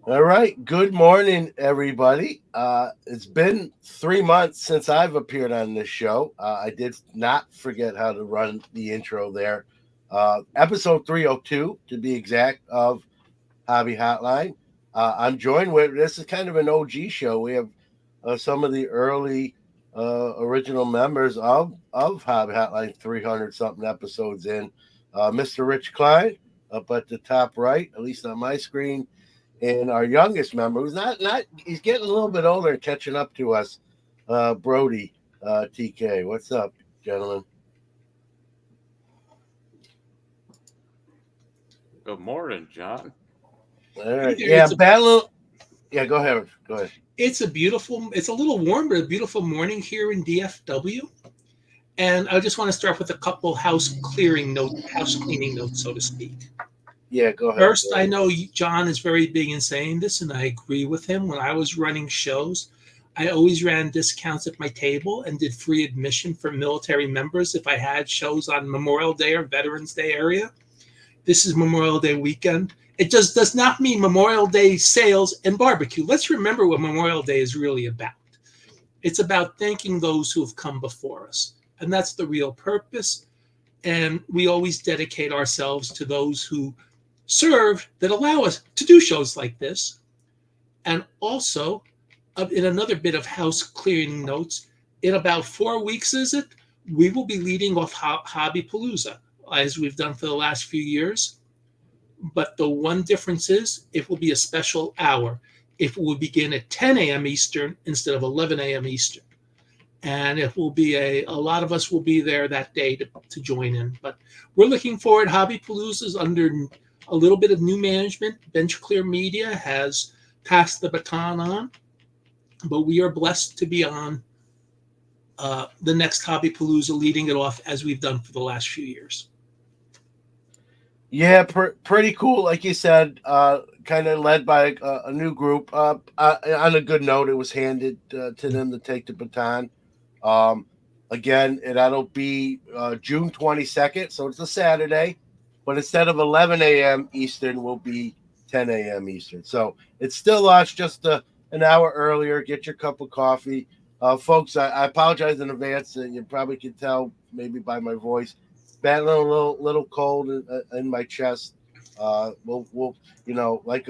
All right. Good morning, everybody. It's been 3 months since I've appeared on this show. I did not forget how to run the intro there. Episode 302, to be exact, of Hobby Hotline. I'm joined with this is kind of an OG show. We have some of the early original members of Hobby Hotline, 300 something episodes in. Mr. Rich Klein up at the top right, at least on my screen, and our youngest member, who's not he's getting a little bit older and catching up to us, Brody TK. What's up, gentlemen? Good morning, John. All Hey right, there, yeah, battle. Yeah, go ahead. Go ahead. it's a little warm, but a beautiful morning here in DFW. And I just want to start with a couple house cleaning notes, so to speak. Yeah, go ahead. First, I know John is very big in saying this, and I agree with him. When I was running shows, I always ran discounts at my table and did free admission for military members if I had shows on Memorial Day or Veterans Day area. This is Memorial Day weekend. It just does not mean Memorial Day sales and barbecue. Let's remember what Memorial Day is really about. It's about thanking those who have come before us. And that's the real purpose. And we always dedicate ourselves to those who serve that allow us to do shows like this. And also, in another bit of house clearing notes, in about 4 weeks, we will be leading off Hobby Palooza, as we've done for the last few years. But the one difference is it will be a special hour. It will begin at 10 a.m. Eastern instead of 11 a.m. Eastern. And it will be a lot of us will be there that day to join in. But we're looking forward. Hobby Palooza is under a little bit of new management. Bench Clear Media has passed the baton on, but we are blessed to be on the next Hobby Palooza, leading it off as we've done for the last few years. Yeah, pretty cool. Like you said, kind of led by a new group. On a good note, it was handed to them to take the baton. Um, Again, that'll be June 22nd, so it's a Saturday. But instead of 11 a.m. Eastern, will be 10 a.m. Eastern. So it's still launched just an hour earlier. Get your cup of coffee. Folks, I apologize in advance. You probably can tell maybe by my voice. Battling a little cold in my chest. We'll like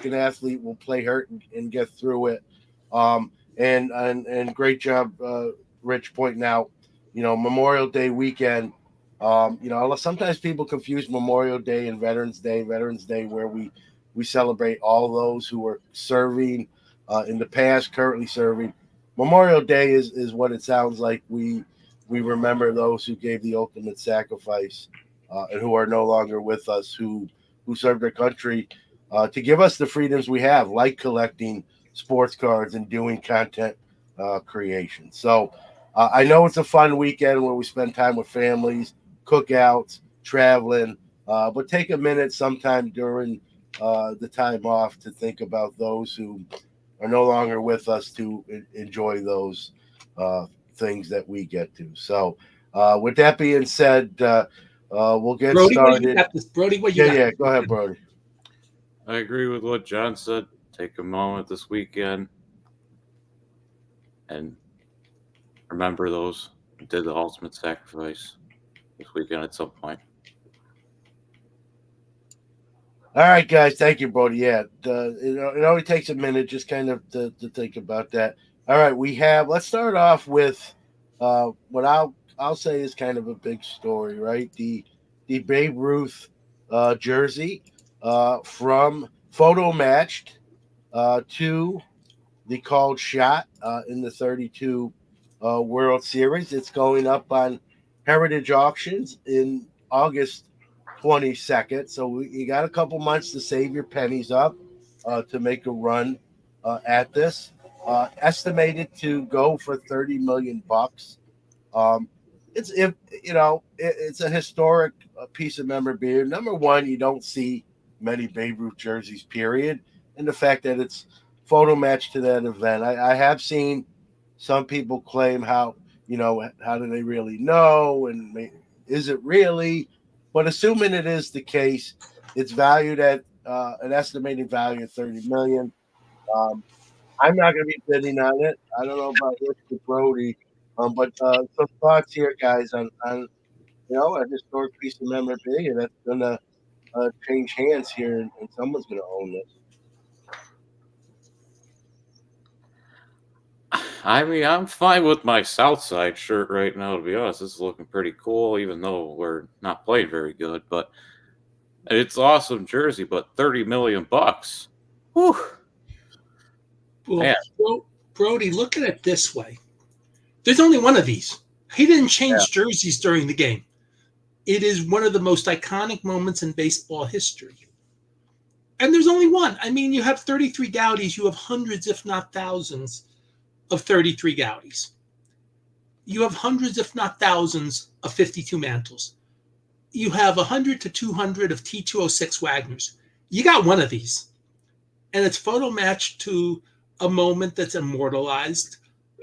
an athlete, we'll play hurt and get through it. And great job, Rich, pointing out. Memorial Day weekend. Sometimes people confuse Memorial Day and Veterans Day. Veterans Day, where we celebrate all those who are serving in the past, currently serving. Memorial Day is what it sounds like. We remember those who gave the ultimate sacrifice and who are no longer with us, who served their country to give us the freedoms we have, like collecting sports cards and doing content creation. So I know it's a fun weekend where we spend time with families, cookouts, traveling, but take a minute sometime during the time off to think about those who are no longer with us to enjoy those things that we get to. So, with that being said, we'll get Brody, what you started. got this? Brody, what you Yeah, got? yeah. Go ahead, Brody. I agree with what John said. Take a moment this weekend and remember those who did the ultimate sacrifice this weekend at some point. All right, guys. Thank you, Brody. Yeah, it only takes a minute just kind of to think about that. All right, let's start off with what I'll say is kind of a big story, right? The Babe Ruth jersey from photo matched to the called shot in the 32 World Series. It's going up on Heritage Auctions in August 22nd. So you got a couple months to save your pennies up to make a run at this. Estimated to go for 30 million bucks. Um, it's a historic piece of memorabilia. Number one, you don't see many Babe Ruth jerseys, period, and the fact that it's photo matched to that event. I have seen some people claim how do they really know, and is it really? But assuming it is the case, it's valued at an estimated value of 30 million. I'm not going to be bidding on it. I don't know about Rich Brody, but some thoughts here, guys, on a historic piece of memorabilia that's going to change hands here, and someone's going to own this. I mean, I'm fine with my Southside shirt right now, to be honest. This is looking pretty cool, even though we're not playing very good. But it's awesome jersey, but 30 million bucks. Whew. Well, Man. Brody, look at it this way. There's only one of these. He didn't change Yeah. jerseys during the game. It is one of the most iconic moments in baseball history. And there's only one. I mean, you have 33 Gowdies. You have hundreds, if not thousands, of 33 Gowdies. You have hundreds, if not thousands, of 52 Mantles. You have 100 to 200 of T206 Wagners. You got one of these. And it's photo matched to a moment that's immortalized.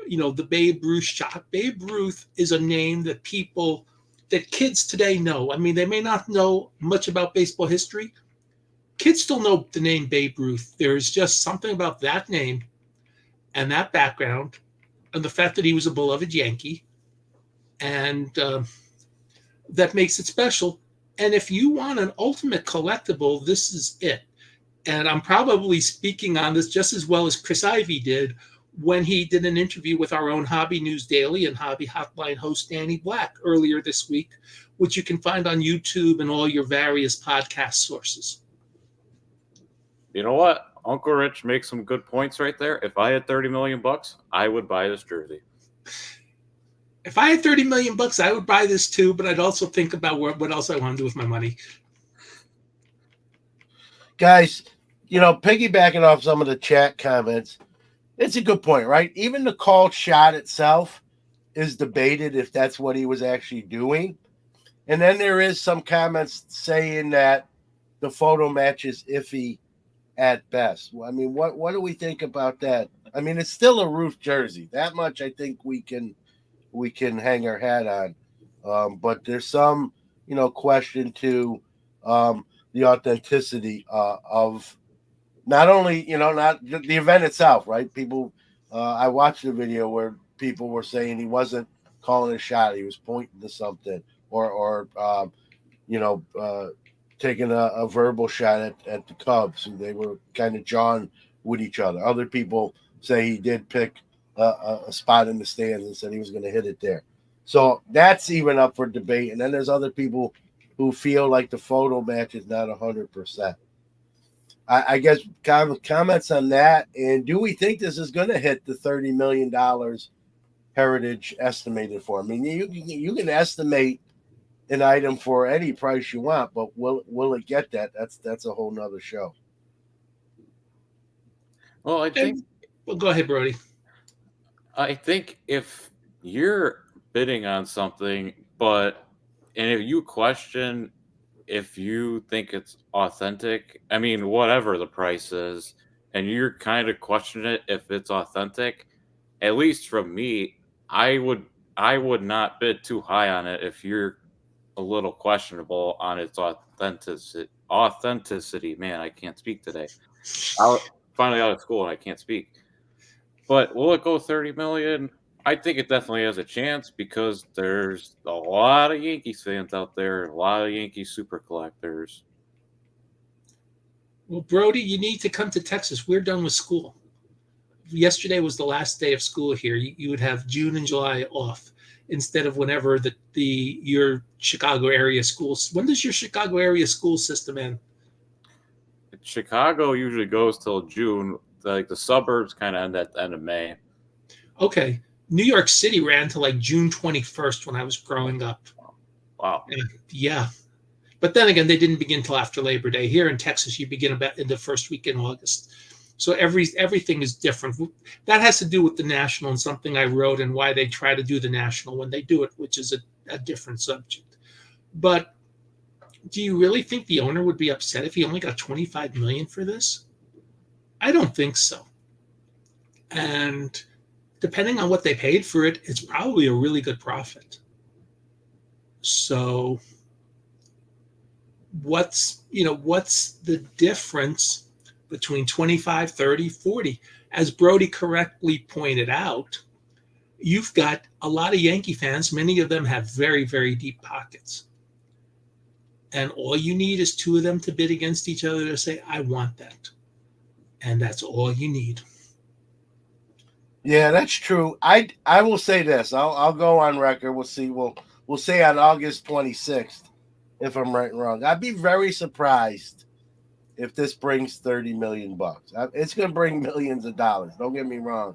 The Babe Ruth shot. Babe Ruth is a name that kids today know. I mean, they may not know much about baseball history. Kids still know the name Babe Ruth. There's just something about that name and that background and the fact that he was a beloved Yankee, and that makes it special. And if you want an ultimate collectible, this is it. And I'm probably speaking on this just as well as Chris Ivey did when he did an interview with our own Hobby News Daily and Hobby Hotline host Danny Black earlier this week, which you can find on YouTube and all your various podcast sources. You know what? Uncle Rich makes some good points right there. If I had 30 million bucks, I would buy this jersey. If I had 30 million bucks, I would buy this too, but I'd also think about what else I want to do with my money. Guys, piggybacking off some of the chat comments, it's a good point, right? Even the called shot itself is debated if that's what he was actually doing. And then there is some comments saying that the photo match is iffy at best. I mean, what do we think about that? I mean, it's still a Ruth jersey. That much I think we can hang our hat on. But there's some, question to the authenticity of not only, not the event itself, right? People, I watched a video where people were saying he wasn't calling a shot. He was pointing to something or taking a verbal shot at the Cubs, and they were kind of jawing with each other. Other people say he did pick a spot in the stands and said he was going to hit it there. So that's even up for debate. And then there's other people who feel like the photo match is not 100%. I guess comments on that. And do we think this is going to hit the $30 million Heritage estimated for? I mean, you can estimate an item for any price you want, but will it get that? That's a whole nother show. Well, I think. Well, go ahead, Brody. I think if you're bidding on something, and if you question if you think it's authentic, I mean, whatever the price is, and you're kind of questioning it if it's authentic, at least from me, I would not bid too high on it if you're a little questionable on its authenticity. Man, I can't speak today. I'm finally out of school and I can't speak. But will it go 30 million? I think it definitely has a chance because there's a lot of Yankees fans out there, a lot of Yankee super collectors. Well, Brody, you need to come to Texas. We're done with school. Yesterday was the last day of school here. You would have June and July off instead of whenever your Chicago area schools. When does your Chicago area school system end? Chicago usually goes till June. Like the suburbs kind of end at the end of May. Okay. New York City ran to like June 21st when I was growing up. Wow. Yeah. But then again, they didn't begin till after Labor Day. Here in Texas, you begin about in the first week in August. So everything is different. That has to do with the national and something I wrote and why they try to do the national when they do it, which is a different subject. But do you really think the owner would be upset if he only got $25 million for this? I don't think so. And depending on what they paid for it, it's probably a really good profit. So what's the difference between 25, 30, 40? As Brody correctly pointed out, you've got a lot of Yankee fans. Many of them have very, very deep pockets. And all you need is two of them to bid against each other to say, I want that. And that's all you need. Yeah, that's true. I will say this. I'll go on record. We'll see. We'll say on August 26th if I'm right and wrong. I'd be very surprised if this brings $30 million. It's going to bring millions of dollars. Don't get me wrong.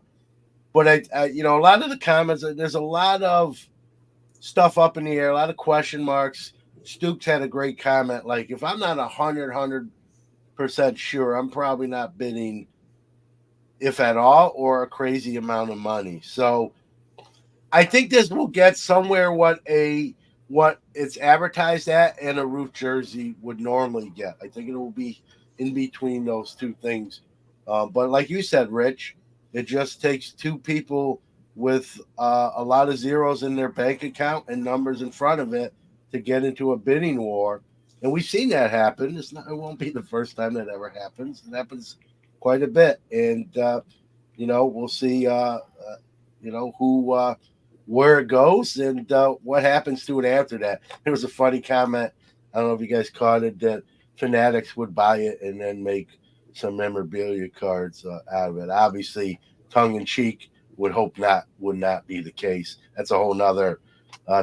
But a lot of the comments, there's a lot of stuff up in the air, a lot of question marks. Stooks had a great comment. Like, if I'm not 100% sure, I'm probably not bidding, if at all, or a crazy amount of money. So I think this will get somewhere what it's advertised at and a roof jersey would normally get. I think it will be in between those two things. But like you said, Rich, it just takes two people with a lot of zeros in their bank account and numbers in front of it to get into a bidding war. And we've seen that happen. It won't be the first time that ever happens. It happens quite a bit. And, we'll see, where it goes and what happens to it after that. There was a funny comment. I don't know if you guys caught it, that Fanatics would buy it and then make some memorabilia cards out of it. Obviously, tongue in cheek, would not be the case. That's a whole nother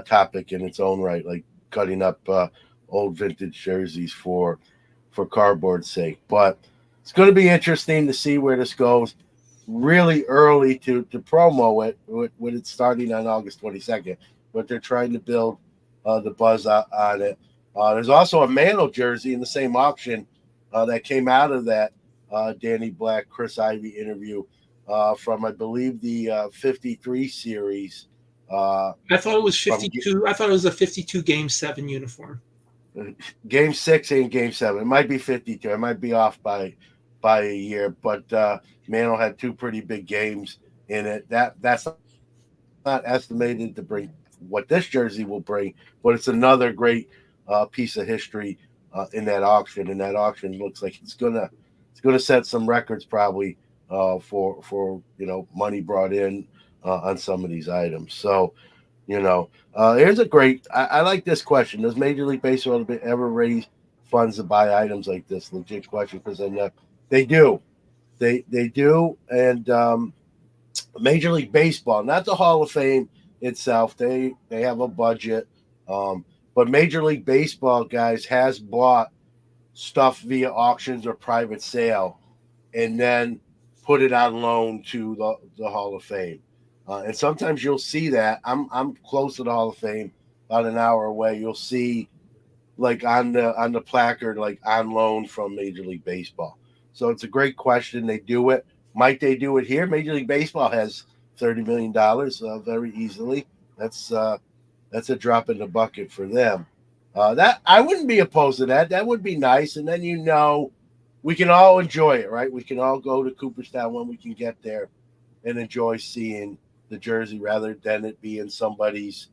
topic in its own right, like cutting up old vintage jerseys for cardboard's sake. But it's going to be interesting to see where this goes. Really early to promo it with it starting on August 22nd, but they're trying to build the buzz on it. There's also a Mantle jersey in the same auction that came out of that Danny Black, Chris Ivy interview from, I believe, the 53 series. I thought it was 52. I thought it was a 52 Game 7 uniform. Game 6 and Game 7. It might be 52. I might be off by a year, but Mantle had two pretty big games in it. That's not estimated to bring what this jersey will bring, but it's another great piece of history in that auction. And that auction looks like it's gonna set some records probably for money brought in on some of these items. So here's a great. I like this question. Does Major League Baseball ever raise funds to buy items like this? Legit question, because they do. They do, and Major League Baseball, not the Hall of Fame itself. They have a budget, but Major League Baseball, guys, has bought stuff via auctions or private sale, and then put it on loan to the Hall of Fame. And sometimes you'll see that. I'm close to the Hall of Fame, about an hour away. You'll see, like, on the placard, like, on loan from Major League Baseball. So it's a great question. They do it. Might they do it here? Major League Baseball has $30 million very easily. That's a drop in the bucket for them. That I wouldn't be opposed to that. That would be nice. And then we can all enjoy it, right? We can all go to Cooperstown when we can get there and enjoy seeing the jersey rather than it be in somebody's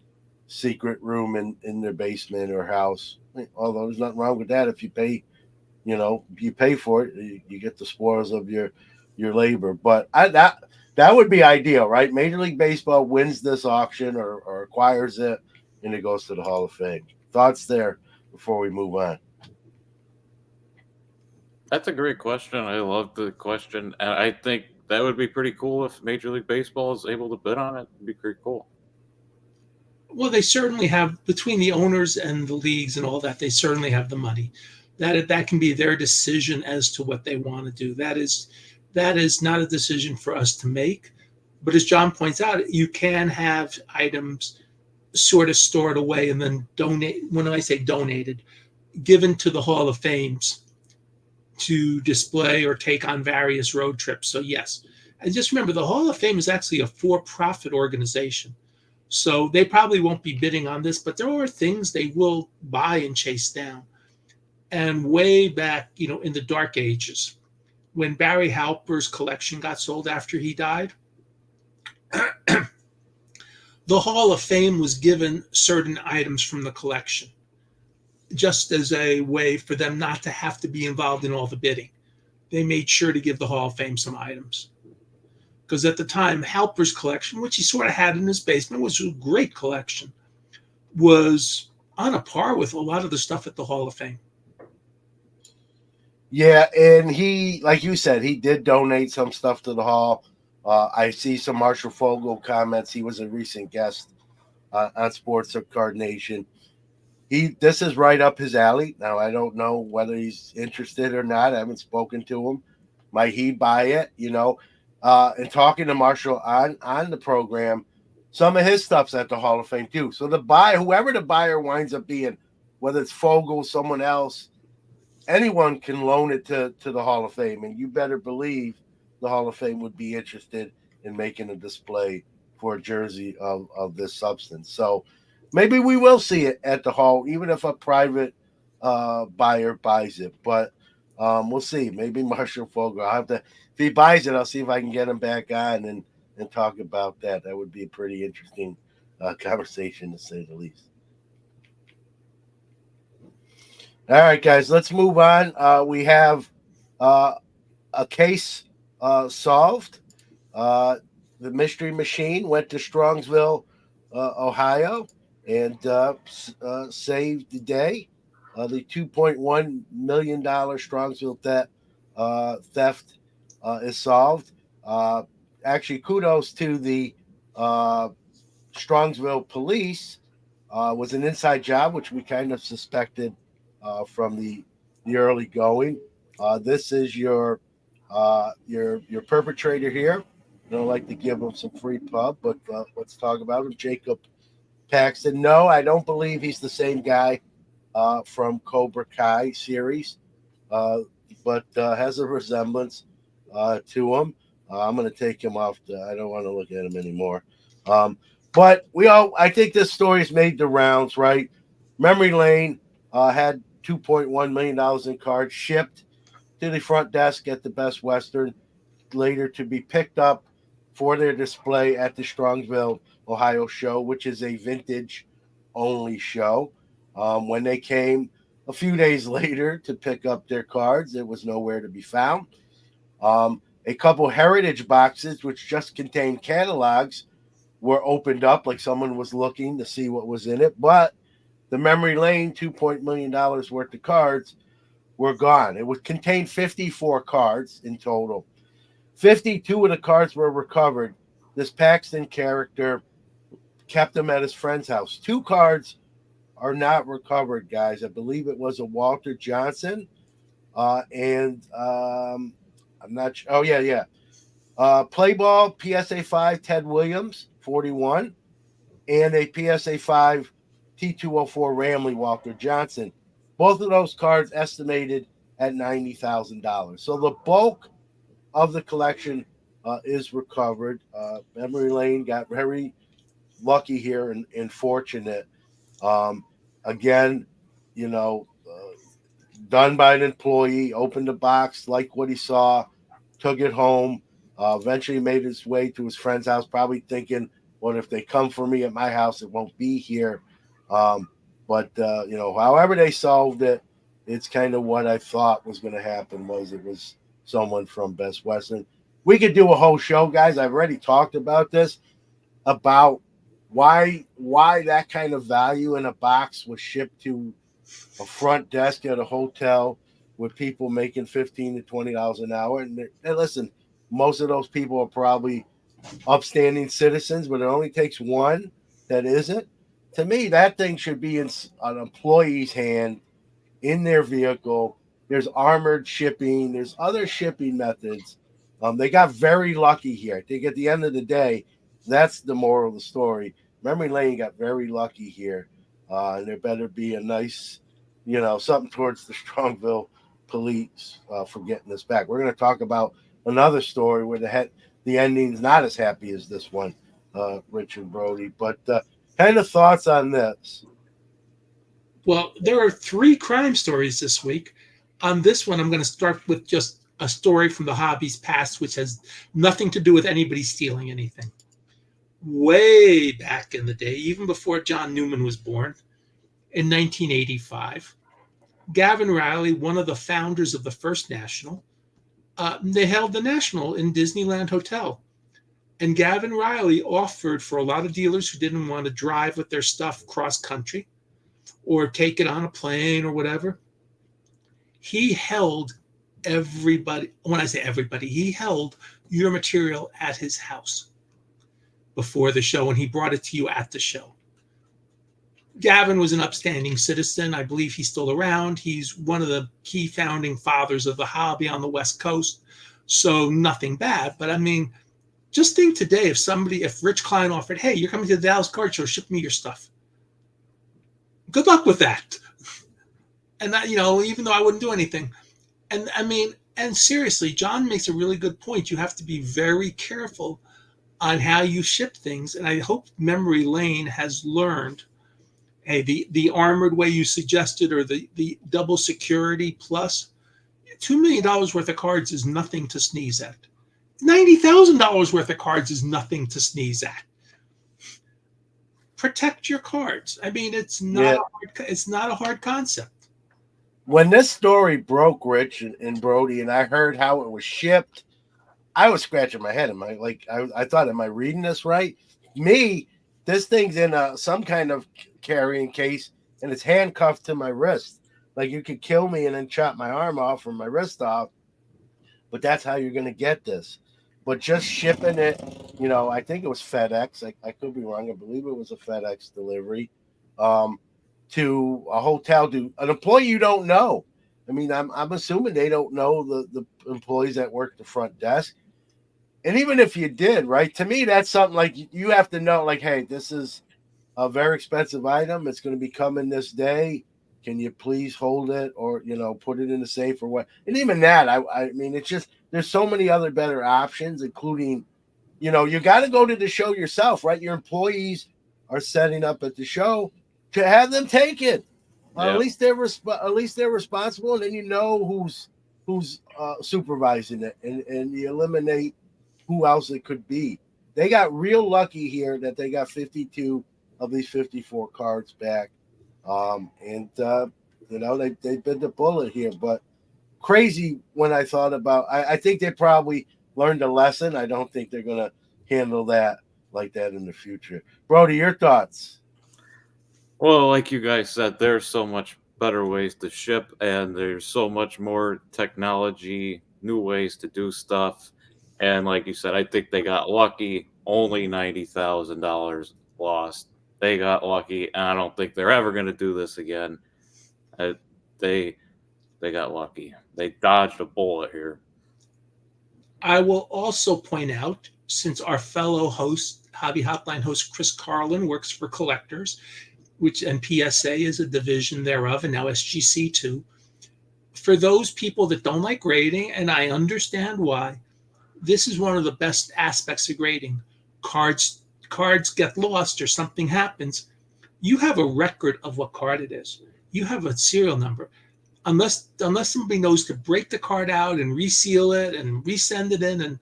secret room in their basement or house. Although there's nothing wrong with that. If you pay, you pay for it, you get the spoils of your labor. But that would be ideal, right? Major League Baseball wins this auction or acquires it, and it goes to the Hall of Fame. Thoughts there before we move on? That's a great question. I love the question, and I think that would be pretty cool if Major League Baseball is able to bid on it. It'd be pretty cool. Well, they certainly have, between the owners and the leagues and all that, they certainly have the money. That can be their decision as to what they want to do. That is not a decision for us to make. But as John points out, you can have items sort of stored away and then donate. When I say donated, given to the Hall of Fames to display or take on various road trips. So yes, and just remember, the Hall of Fame is actually a for-profit organization. So they probably won't be bidding on this, but there are things they will buy and chase down. And way back, in the dark ages, when Barry Halper's collection got sold after he died, the Hall of Fame was given certain items from the collection. just as a way for them not to have to be involved in all the bidding. They made sure to give the Hall of Fame some items. Because at the time, Halper's collection, which he sort of had in his basement, was a great collection, was on a par with a lot of the stuff at the Hall of Fame. Yeah, and he, like you said, he did donate some stuff to the Hall. I see some Marshall Fogel comments. He was a recent guest on Sports Card Nation. This is right up his alley. Now, I don't know whether he's interested or not. I haven't spoken to him. Might he buy it? And talking to Marshall on the program, some of his stuff's at the Hall of Fame too. So whoever the buyer winds up being, whether it's Fogel, someone else, anyone can loan it to the Hall of Fame. And you better believe the Hall of Fame would be interested in making a display for a jersey of this substance. So maybe we will see it at the Hall, even if a private buyer buys it. But we'll see. Maybe Marshall Fogel. If he buys it, I'll see if I can get him back on and talk about that. That would be a pretty interesting conversation, to say the least. All right, guys, let's move on. We have a case solved. The Mystery Machine went to Strongsville, Ohio, and saved the day. The $2.1 million Strongsville theft is solved. Actually, kudos to the Strongsville police. Was an inside job, which we kind of suspected from the early going. This is your perpetrator here. I don't like to give him some free pub, but let's talk about him. Jacob Paxton. No, I don't believe he's the same guy from Cobra Kai series, but has a resemblance to him. I'm going to take him off. I don't want to look at him anymore. But I think this story's made the rounds, right? Memory Lane had $2.1 million in cards shipped to the front desk at the Best Western, later to be picked up for their display at the Strongsville, Ohio show, which is a vintage-only show. When they came a few days later to pick up their cards, it was nowhere to be found. A couple heritage boxes, which just contained catalogs, were opened up like someone was looking to see what was in it. But the Memory Lane $2 million worth of cards were gone. It would contain 54 cards in total. 52 of the cards were recovered. This Paxton character kept them at his friend's house. 2 cards are not recovered, guys. I believe it was a Walter Johnson and I'm not sure. Oh, yeah. Play ball, PSA 5, Ted Williams, 41, and a PSA 5 T204 Ramley Walter Johnson. Both of those cards estimated at $90,000. So the bulk of the collection is recovered. Memory Lane got very lucky here and fortunate. Again, done by an employee, opened the box, liked what he saw, took it home, eventually made his way to his friend's house, probably thinking, well, if they come for me at my house, it won't be here. But however they solved it, it's kind of what I thought was going to happen. It was someone from Best Western. We could do a whole show, guys. I've already talked about this, about why that kind of value in a box was shipped to a front desk at a hotel with people making $15 to $20 an hour. And listen, most of those people are probably upstanding citizens, but it only takes one that isn't. To me, that thing should be in an employee's hand in their vehicle. There's armored shipping. There's other shipping methods. They got very lucky here. I think at the end of the day, that's the moral of the story. Memory Lane got very lucky here. And there better be a nice, something towards the Strongsville police for getting this back. We're going to talk about another story where the ending's not as happy as this one, Rich and Brody. But kind of thoughts on this? Well, there are 3 crime stories this week. On this one, I'm going to start with just a story from the hobby's past, which has nothing to do with anybody stealing anything. Way back in the day, even before John Newman was born, in 1985, Gavin Riley, one of the founders of the first National, they held the National in Disneyland Hotel. And Gavin Riley offered for a lot of dealers who didn't want to drive with their stuff cross country or take it on a plane or whatever. He held everybody, when I say everybody, he held your material at his house before the show, and he brought it to you at the show. Gavin was an upstanding citizen. I believe he's still around. He's one of the key founding fathers of the hobby on the West Coast. So nothing bad. But I mean, just think today if Rich Klein offered, hey, you're coming to the Dallas Card Show, ship me your stuff. Good luck with that. And that, even though I wouldn't do anything. And I mean, and seriously, John makes a really good point. You have to be very careful on how you ship things. And I hope Memory Lane has learned, hey, the armored way you suggested, or the double security plus, $2 million worth of cards is nothing to sneeze at. $90,000 worth of cards is nothing to sneeze at. Protect your cards. I mean, it's not a hard concept. When this story broke, Rich and Brody, and I heard how it was shipped, I was scratching my head. I thought, am I reading this right? This thing's in some kind of carrying case, and it's handcuffed to my wrist. Like, you could kill me and then chop my arm off or my wrist off, but that's how you're going to get this. But just shipping it, I think it was FedEx. I could be wrong. I believe it was a FedEx delivery to a hotel, to an employee you don't know. I mean, I'm assuming they don't know the employees that work the front desk. And even if you did, right, to me, that's something like you have to know, like, hey, this is a very expensive item. It's going to be coming this day. Can you please hold it, or, put it in the safe or what? And even that, I mean, it's just, there's so many other better options, including, you got to go to the show yourself, right? Your employees are setting up at the show to have them take it. Yep. At least they're responsible, and then who's supervising it, and you eliminate who else it could be. They got real lucky here that they got 52 of these 54 cards back. They bit the bullet here, but crazy when I thought about, I think they probably learned a lesson. I don't think they're going to handle that like that in the future. Brody, your thoughts? Well, like you guys said, there's so much better ways to ship, and there's so much more technology, new ways to do stuff. And like you said, I think they got lucky. Only $90,000 lost. They got lucky, and I don't think they're ever going to do this again. They got lucky. They dodged a bullet here. I will also point out, since our fellow host, Hobby Hotline host Chris Carlin, works for Collectors, and PSA is a division thereof, and now SGC too. For those people that don't like grading, and I understand why, this is one of the best aspects of grading. Cards get lost or something happens. You have a record of what card it is. You have a serial number. Unless somebody knows to break the card out and reseal it and resend it in.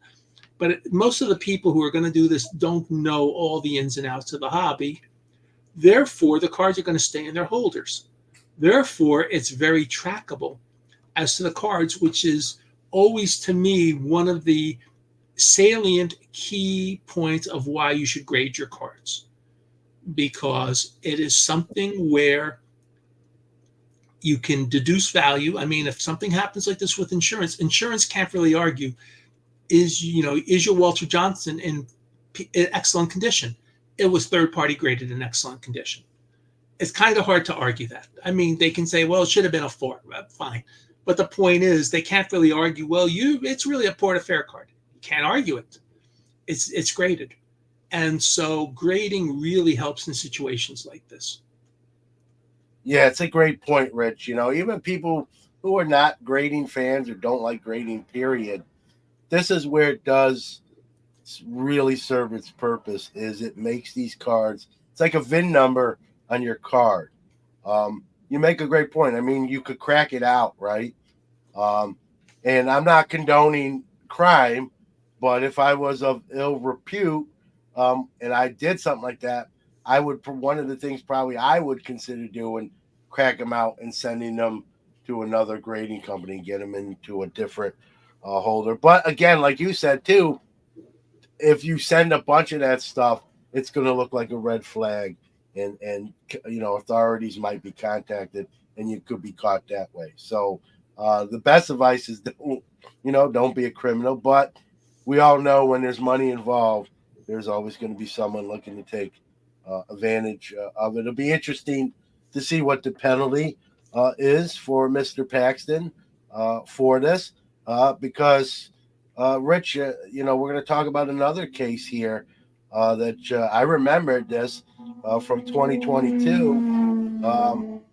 But most of the people who are going to do this don't know all the ins and outs of the hobby. Therefore, the cards are going to stay in their holders. Therefore, it's very trackable as to the cards, which is always, to me, one of the salient key points of why you should grade your cards, because it is something where you can deduce value. I mean, if something happens like this with insurance can't really argue. Is your Walter Johnson in excellent condition? It was third-party graded in excellent condition. It's kind of hard to argue that. I mean, they can say, well, it should have been a 4. Fine. But the point is, they can't really argue, well, it's really a port-a-fair card. You can't argue it. It's graded. And so grading really helps in situations like this. Yeah, it's a great point, Rich. Even people who are not grading fans or don't like grading, period, this is where it does really serve its purpose, is it makes these cards, it's like a VIN number on your card. You make a great point. I mean, you could crack it out, right? And I'm not condoning crime, but if I was of ill repute and I did something like that, one of the things probably I would consider doing, crack them out and sending them to another grading company, get them into a different holder. But again, like you said too, if you send a bunch of that stuff, it's going to look like a red flag, and authorities might be contacted, and you could be caught that way. So the best advice is don't be a criminal. But we all know when there's money involved, there's always going to be someone looking to take advantage of it. It'll be interesting to see what the penalty is for Mr. Paxton for this, because Rich, we're going to talk about another case here that I remembered this from 2022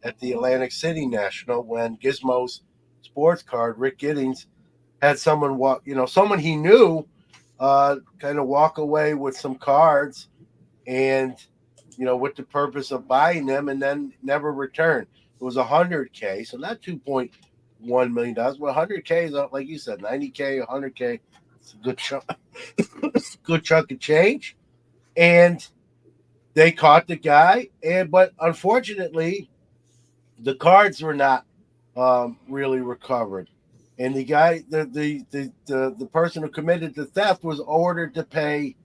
at the Atlantic City National, when Gizmo's sports card, Rick Giddings, had someone someone he knew kind of walk away with some cards, and with the purpose of buying them and then never return. It was $100K, so not $2.1 million, but $100K is, like you said, $90K, $100K. It's a good chunk, good chunk of change. And they caught the guy, but unfortunately, the cards were not really recovered. And the guy, the person who committed the theft, was ordered to pay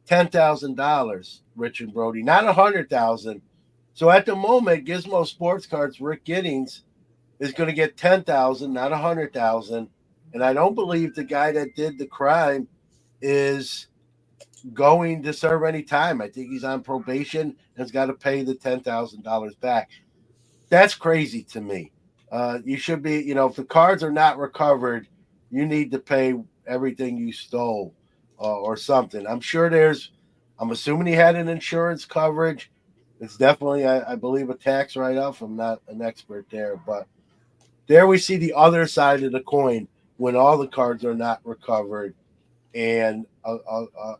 $10,000, Rich and Brody, not $100,000. So at the moment, Gizmo Sports Cards, Rick Giddings, is going to get $10,000, not $100,000. And I don't believe the guy that did the crime is going to serve any time. I think he's on probation and has got to pay the $10,000 back. That's crazy to me. You should be, if the cards are not recovered, you need to pay everything you stole or something. I'm assuming he had an insurance coverage. It's definitely, I believe, a tax write-off. I'm not an expert there, but there we see the other side of the coin when all the cards are not recovered and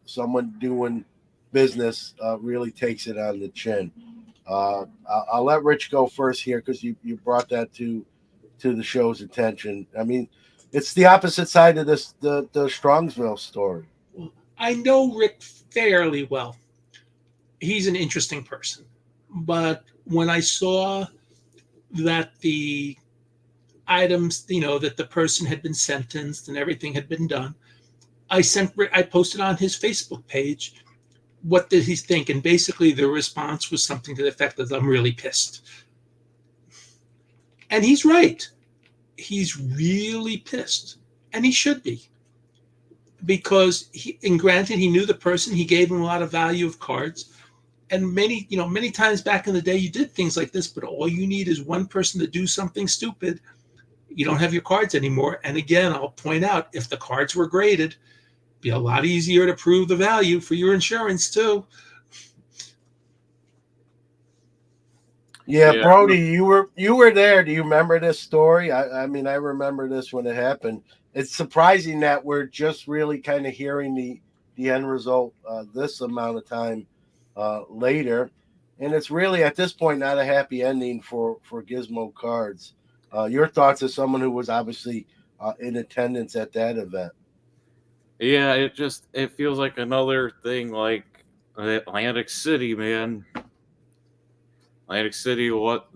someone doing business really takes it on the chin. I'll let Rich go first here because you brought that to the show's attention. I mean, it's the opposite side of this, the Strongsville story. I know Rick fairly well. He's an interesting person. But when I saw that the items, that the person had been sentenced and everything had been done, I posted on his Facebook page, what did he think? And basically the response was something to the effect that I'm really pissed. And he's right. He's really pissed. And he should be. Because granted, he knew the person, he gave him a lot of value of cards. And many times back in the day, you did things like this, but all you need is one person to do something stupid. You don't have your cards anymore. And again, I'll point out, if the cards were graded, it'd be a lot easier to prove the value for your insurance too. Yeah, Brody, you were there. Do you remember this story? I mean, I remember this when it happened. It's surprising that we're just really kind of hearing the end result this amount of time later, and it's really at this point not a happy ending for Gizmo Cards. Your thoughts as someone who was obviously in attendance at that event? Yeah, it feels like another thing like Atlantic City, man. Atlantic City, what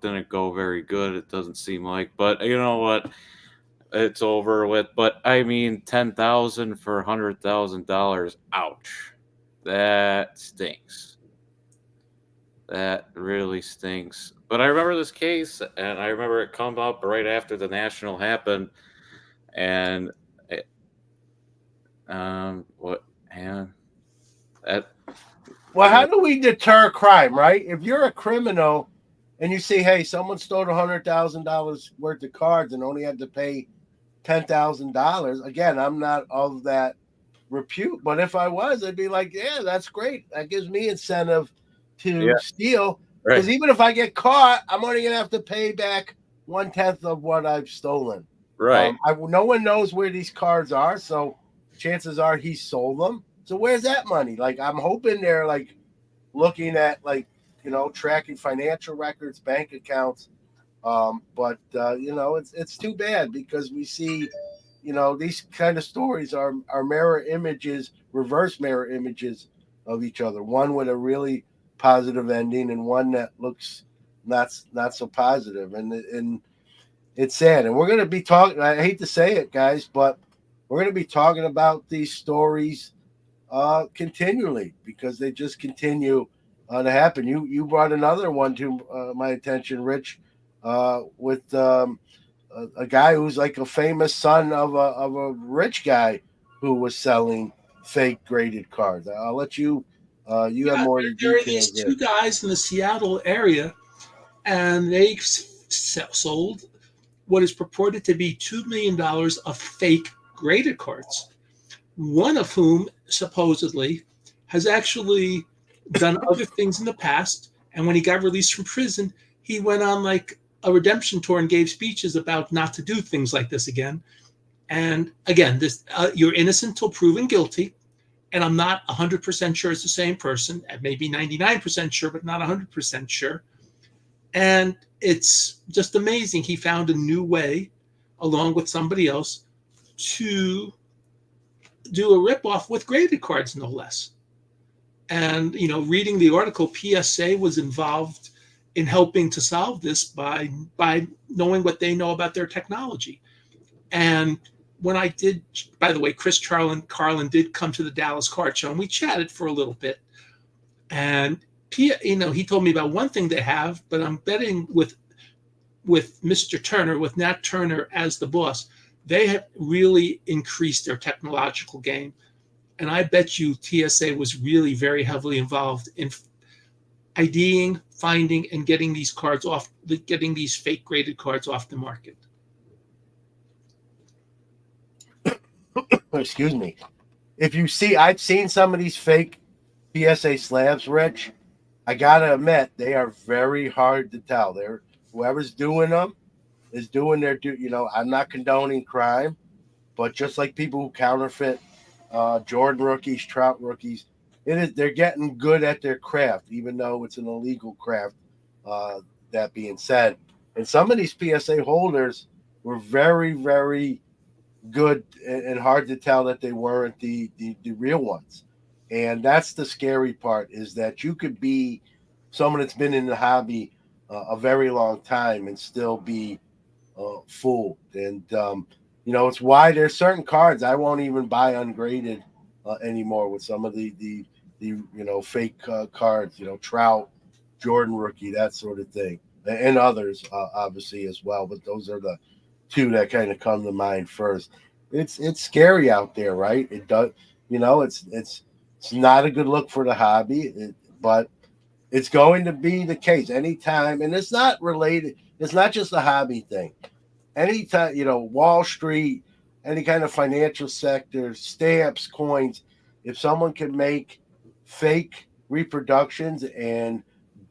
didn't go very good, it doesn't seem like. But you know what? It's over with. But I mean, $10,000 for $100,000. Ouch. That stinks. That really stinks. But I remember this case, and I remember it come up right after the national happened, and Well, how do we deter crime, right? If you're a criminal and you say, hey, someone stole $100,000 worth of cards and only had to pay $10,000, again, I'm not of that repute, but if I was, I'd be like, yeah, that's great. That gives me incentive to steal, because even if I get caught, I'm only going to have to pay back 1/10 of what I've stolen. Right. No one knows where these cards are, so chances are he sold them. So where's that money? Like, I'm hoping they're like looking at tracking financial records, bank accounts. But it's too bad, because we see, these kind of stories are mirror images, reverse mirror images of each other. One with a really positive ending and one that looks not so positive, and it's sad. And we're going to be talking. I hate to say it, guys, but we're going to be talking about these stories continually because they just continue to happen. You brought another one to my attention, Rich, with a guy who's like a famous son of a rich guy who was selling fake graded cards. I'll let you. You have Yeah, more of the there are these details there. two guys in the Seattle area, and they sold what is purported to be $2 million of fake graded cards, one of whom supposedly has actually done other things in the past. And when he got released from prison, he went on like a redemption tour and gave speeches about not to do things like this again. And again, this you're innocent till proven guilty. And I'm not 100% sure it's the same person. Maybe 99% sure, but not 100% sure. And it's just amazing. He found a new way, along with somebody else, to do a ripoff with graded cards, no less. And reading the article, PSA was involved in helping to solve this by knowing what they know about their technology. And when I did, by the way, Chris Carlin did come to the Dallas Card Show, and we chatted for a little bit. And he told me about one thing they have, but I'm betting with Mr. Turner, with Nat Turner as the boss, they have really increased their technological game. And I bet you TSA was really very heavily involved in IDing, finding, and getting these fake graded cards off the market. Excuse me. If you see, I've seen some of these fake PSA slabs, Rich. I gotta admit, they are very hard to tell. They're whoever's doing them is doing their due. I'm not condoning crime, but just like people who counterfeit Jordan rookies, Trout rookies, they're getting good at their craft, even though it's an illegal craft. That being said, and some of these PSA holders were very, very good and hard to tell that they weren't the real ones. And that's the scary part, is that you could be someone that's been in the hobby a very long time and still be fooled. And it's why there's certain cards I won't even buy ungraded anymore with some of the fake cards, Trout, Jordan rookie, that sort of thing, and others obviously as well. But those are the two that kind of come to mind first. It's scary out there, right? It does, it's not a good look for the hobby, but it's going to be the case anytime. And it's not related. It's not just a hobby thing. Anytime, Wall Street, any kind of financial sector, stamps, coins, if someone can make fake reproductions and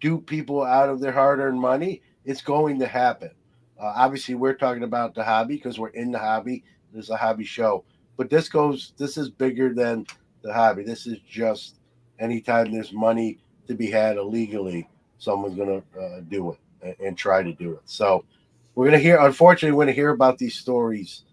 dupe people out of their hard-earned money, it's going to happen. Obviously, we're talking about the hobby because we're in the hobby. There's a hobby show. But this is bigger than the hobby. This is just anytime there's money to be had illegally, someone's going to do it and try to do it. So we're going to unfortunately, hear about these stories,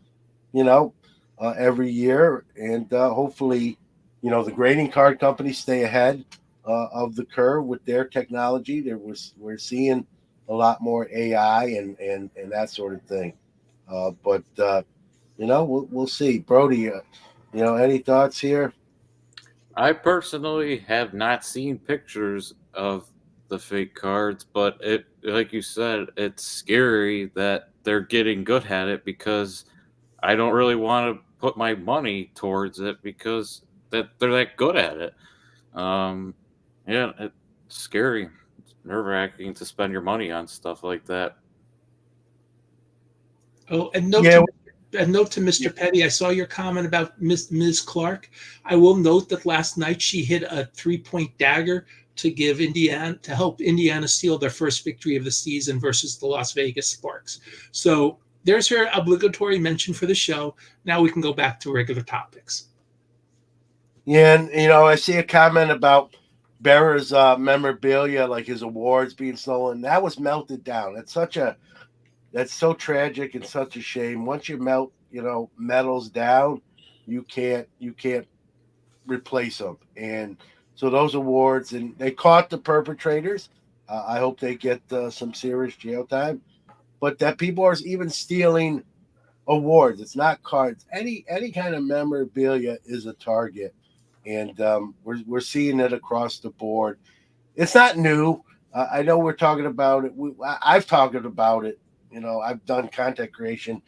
every year. And hopefully, the grading card companies stay ahead of the curve with their technology. We're seeing a lot more AI and that sort of thing. But we'll see. Brody, any thoughts here? I personally have not seen pictures of the fake cards, but like you said, it's scary that they're getting good at it, because I don't really want to put my money towards it because they're that good at it. Yeah, it's scary. It's nerve-wracking to spend your money on stuff like that. Oh, and Yeah. note to Mr. Petty, I saw your comment about Ms. Clark. I will note that last night she hit a 3-point dagger to help Indiana steal their first victory of the season versus the Las Vegas Sparks. So there's her obligatory mention for the show. Now we can go back to regular topics. Yeah, and I see a comment about Bearer's memorabilia, like his awards being stolen. That was melted down. That's so tragic and such a shame. Once you melt, metals down, you can't replace them. And so those awards, and they caught the perpetrators. I hope they get some serious jail time. But that people are even stealing awards. It's not cards. Any kind of memorabilia is a target, and we're seeing it across the board. It's not new. I know we're talking about it. I've talked about it. I've done content creation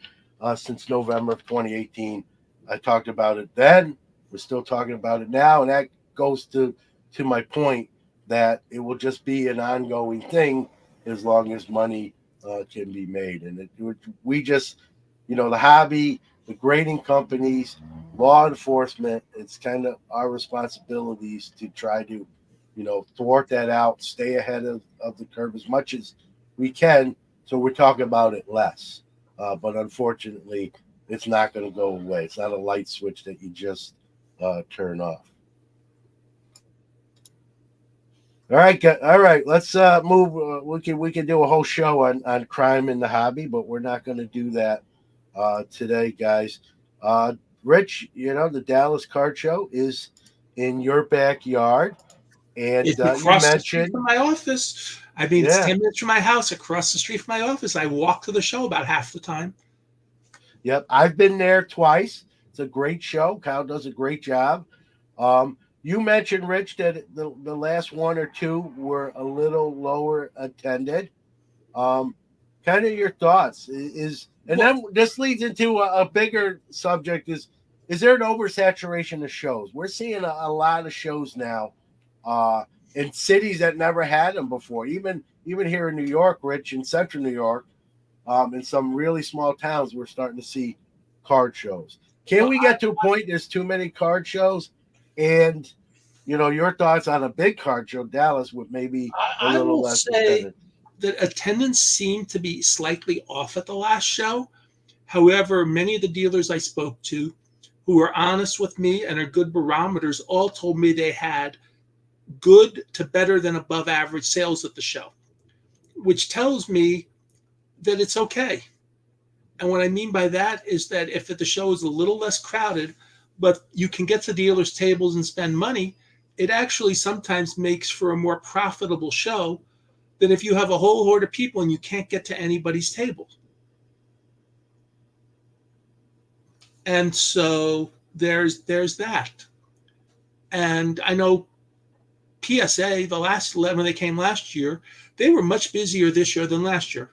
since November of 2018. I talked about it then. We're still talking about it now, and that goes to my point that it will just be an ongoing thing as long as money can be made. And we just, the hobby, the grading companies, law enforcement, it's kind of our responsibilities to try to, thwart that out, stay ahead of the curve as much as we can. So we're talking about it less. But unfortunately, it's not going to go away. It's not a light switch that you just turn off. All right, all right. Let's move. We can do a whole show on crime in the hobby, but we're not going to do that today, guys. Rich, the Dallas Card Show is in your backyard, and It's you across the street mentioned, from my office. I mean, it's yeah, 10 minutes from my house, across the street from my office. I walk to the show about half the time. yep. I've been there twice. It's a great show. Kyle does a great job. You mentioned, Rich, that the last one or two were a little lower attended. Kind of your thoughts and then this leads into a bigger subject: is there an oversaturation of shows? We're seeing a lot of shows now in cities that never had them before. Even here in New York, Rich, in Central New York, in some really small towns, we're starting to see card shows. Can we get to a point there's too many card shows? And your thoughts on a big card show, Dallas, with maybe a I little will less say attendance? that attendance seemed to be slightly off at the last show. However, many of the dealers I spoke to who are honest with me and are good barometers all told me they had good to better than above average sales at the show, which tells me that it's okay. And what I mean by that is that if the show is a little less crowded, but you can get to dealers' tables and spend money, it actually sometimes makes for a more profitable show than if you have a whole horde of people and you can't get to anybody's table. And so there's that. And I know PSA, the last when they came last year, they were much busier this year than last year.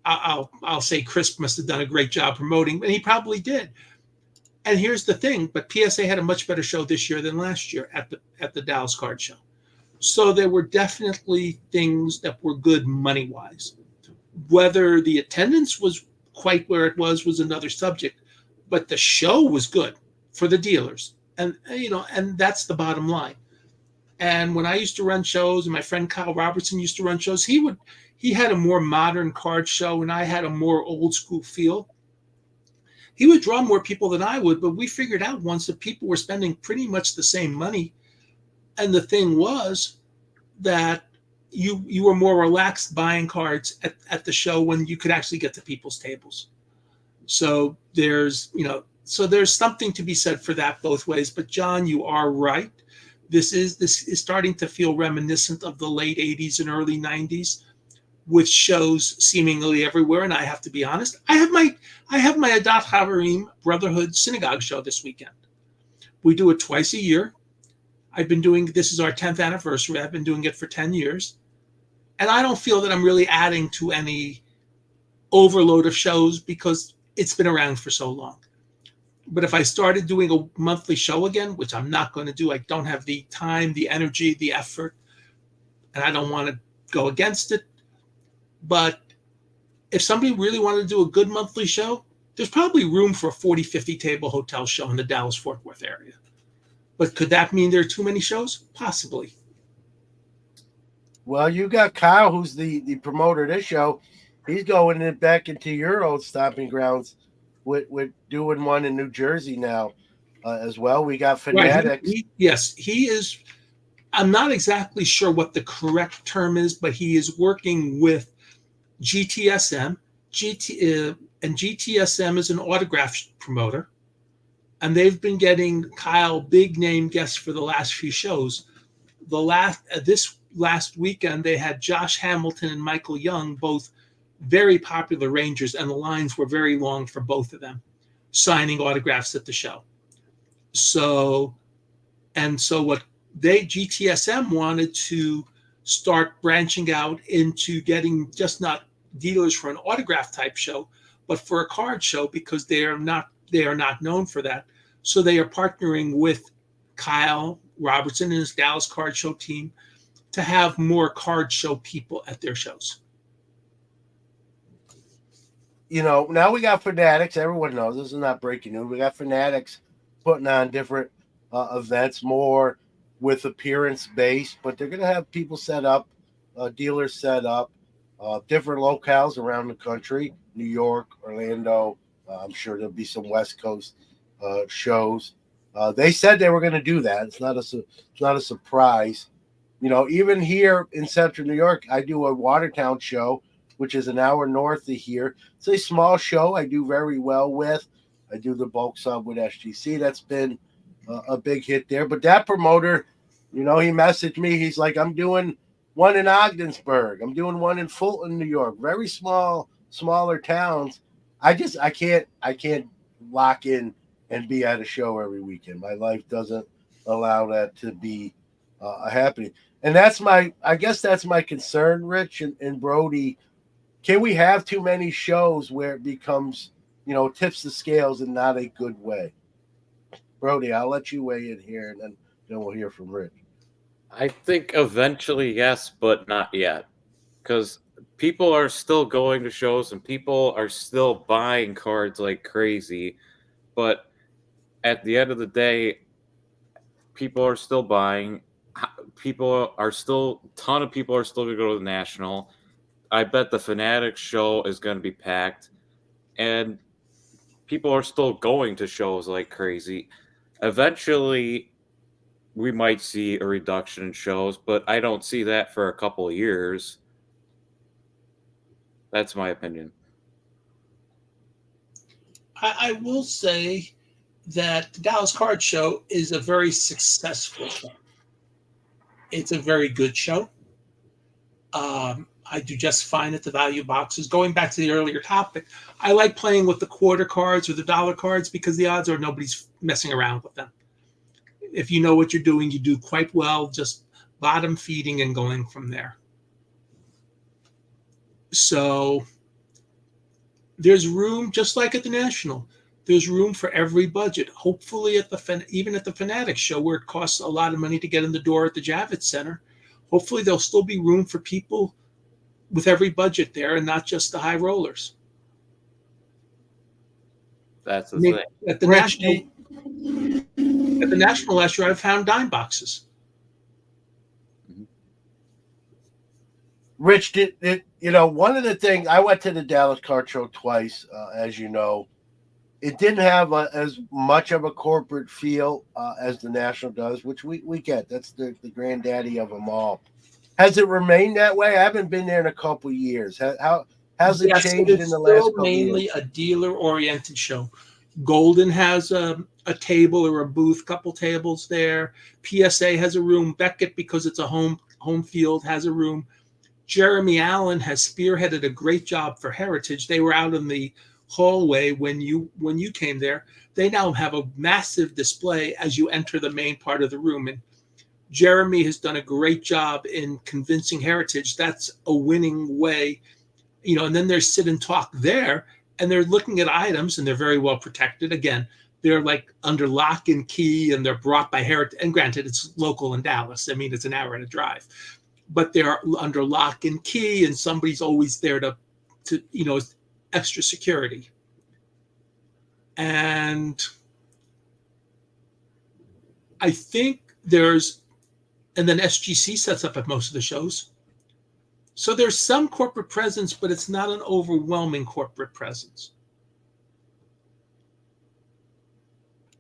I'll say Chris must have done a great job promoting, and he probably did. And here's the thing, but PSA had a much better show this year than last year at the Dallas Card Show. So there were definitely things that were good money-wise. Whether the attendance was quite where it was another subject, but the show was good for the dealers. And and that's the bottom line. And when I used to run shows, and my friend Kyle Robertson used to run shows, he had a more modern card show, and I had a more old school feel. He would draw more people than I would, but we figured out once that people were spending pretty much the same money. And the thing was that you were more relaxed buying cards at the show when you could actually get to people's tables. So there's something to be said for that both ways. But John, you are right. This is starting to feel reminiscent of the late 80s and early 90s, with shows seemingly everywhere. And I have to be honest, I have my Adat Havarim Brotherhood Synagogue show this weekend. We do it twice a year. This is our 10th anniversary. I've been doing it for 10 years. And I don't feel that I'm really adding to any overload of shows because it's been around for so long. But if I started doing a monthly show again, which I'm not going to do, I don't have the time, the energy, the effort, and I don't want to go against it. But if somebody really wanted to do a good monthly show, there's probably room for a 40, 50 table hotel show in the Dallas-Fort Worth area. But could that mean there are too many shows? Possibly. Well, you got Kyle, who's the promoter of this show. He's going back into your old stomping grounds with doing one in New Jersey now as well. We got Fanatics. Right. Yes, he is. I'm not exactly sure what the correct term is, but he is working with GTSM. And GTSM is an autograph promoter. And they've been getting Kyle big name guests for the last few shows. last weekend they had Josh Hamilton and Michael Young, both very popular Rangers, and the lines were very long for both of them signing autographs at the show. So what GTSM wanted to start branching out into getting just not dealers for an autograph type show, but for a card show, because they are not known for that. So they are partnering with Kyle Robertson and his Dallas Card Show team to have more card show people at their shows. Now we got Fanatics. Everyone knows this is not breaking news. We got Fanatics putting on different events, more with appearance based, but they're going to have people set up, dealers set up, different locales around the country, New York, Orlando. I'm sure there'll be some West Coast shows. They said they were going to do that. It's not a surprise. Even here in Central New York, I do a Watertown show, which is an hour north of here. It's a small show I do very well with. I do the bulk sub with SGC. That's been a big hit there. But that promoter, he messaged me. He's like, I'm doing one in Ogdensburg. I'm doing one in Fulton, New York. Very smaller towns. I can't lock in and be at a show every weekend. My life doesn't allow that to be happening. And I guess that's my concern, Rich and Brody. Can we have too many shows where it becomes, tips the scales in not a good way? Brody, I'll let you weigh in here, and then we'll hear from Rich. I think eventually, yes, but not yet. Because people are still going to shows and people are still buying cards like crazy. But at the end of the day, people are still buying. Ton of people are still going to go to the National. I bet the Fanatics show is going to be packed. And people are still going to shows like crazy. Eventually, we might see a reduction in shows, but I don't see that for a couple of years. That's my opinion. I will say that the Dallas Card Show is a very successful show. It's a very good show. I do just fine at the value boxes. Going back to the earlier topic, I like playing with the quarter cards or the dollar cards because the odds are nobody's messing around with them. If you know what you're doing, you do quite well, just bottom feeding and going from there. So there's room, just like at the National, there's room for every budget. Hopefully even at the Fanatics show, where it costs a lot of money to get in the door at the Javits Center, hopefully there'll still be room for people with every budget there and not just the high rollers. That's the thing. At the National last year, I found dime boxes. Rich, one of the things, I went to the Dallas Card Show twice, as you know. It didn't have as much of a corporate feel as the National does, which we get. That's the granddaddy of them all. Has it remained that way? I haven't been there in a couple of years. How's it changed in the last couple of years? It's mainly a dealer-oriented show. Golden has a table or a booth, couple tables there. PSA has a room. Beckett, because it's a home field, has a room. Jeremy Allen has spearheaded a great job for Heritage. They were out in the hallway when you came there. They now have a massive display as you enter the main part of the room. And Jeremy has done a great job in convincing Heritage that's a winning way. And then there's sit and talk there, and they're looking at items, and they're very well protected. Again, they're like under lock and key, and they're brought by Heritage. And granted, it's local in Dallas. I mean, it's an hour and a drive. But they're under lock and key, and somebody's always there to extra security. And I think and then SGC sets up at most of the shows. So there's some corporate presence, but it's not an overwhelming corporate presence.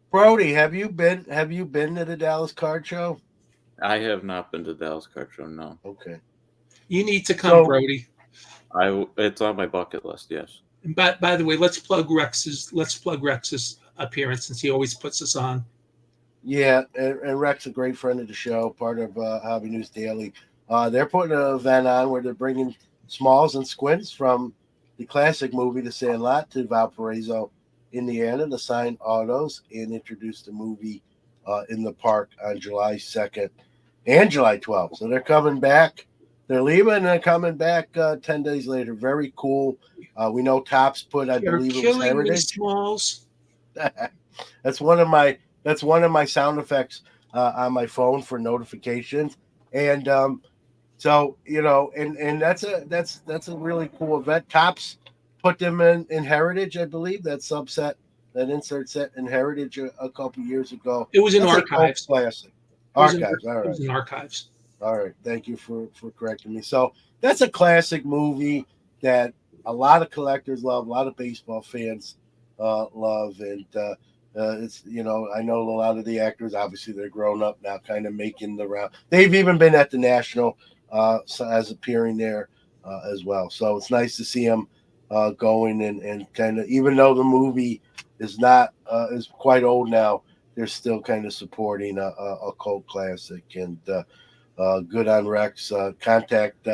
Brody, have you been to the Dallas Card Show? I have not been to the Dallas Card Show, no. Okay. You need to come, Brody. It's on my bucket list, yes. And by the way, let's plug Rex's appearance, since he always puts us on. Yeah, and Rex, a great friend of the show, part of Hobby News Daily. They're putting an event on where they're bringing Smalls and Squints from the classic movie The Sandlot to Valparaiso, Indiana, to sign autos and introduce the movie in the park on July 2nd and July 12th. So they're coming back. They're leaving and they're coming back 10 days later. Very cool. We know Topps put, I You're believe it was killing me, Heritage. Smalls. That's one of my sound effects on my phone for notifications. And so and that's a really cool event. Topps put them in Heritage, I believe, that subset, that insert set in Heritage a couple years ago. It was in That's Archives. A classic. Archives. All right. It was in Archives. All right. Thank you for correcting me. So that's a classic movie that a lot of collectors love, a lot of baseball fans love, and it's I know a lot of the actors. Obviously, they're grown up now, kind of making the round. They've even been at the National as appearing there as well. So it's nice to see them going and kind of, even though the movie is not is quite old now, they're still kind of supporting a cult classic. And good on Rex. Contact